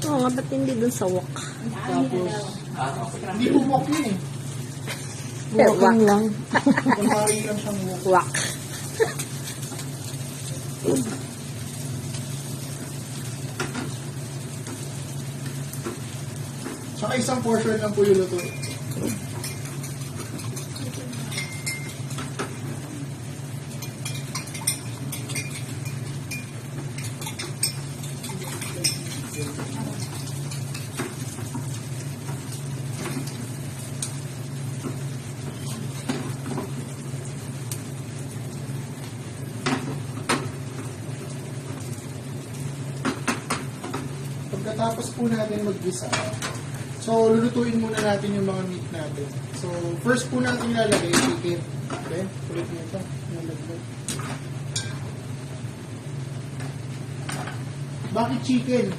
Oo nga, ba't hindi dun sa wok? Tapos, hindi bumok yun eh. Wak. Buwakan lang. Kumari lang siyang wok. Wak. Saka isang portion lang po yung luto. Pagkatapos po natin mag-gisa, so lulutuin muna natin yung mga meat natin. So first po natin ilalagay yung chicken. Okay? Kulit mo ito. Nalaglag. Bakit chicken?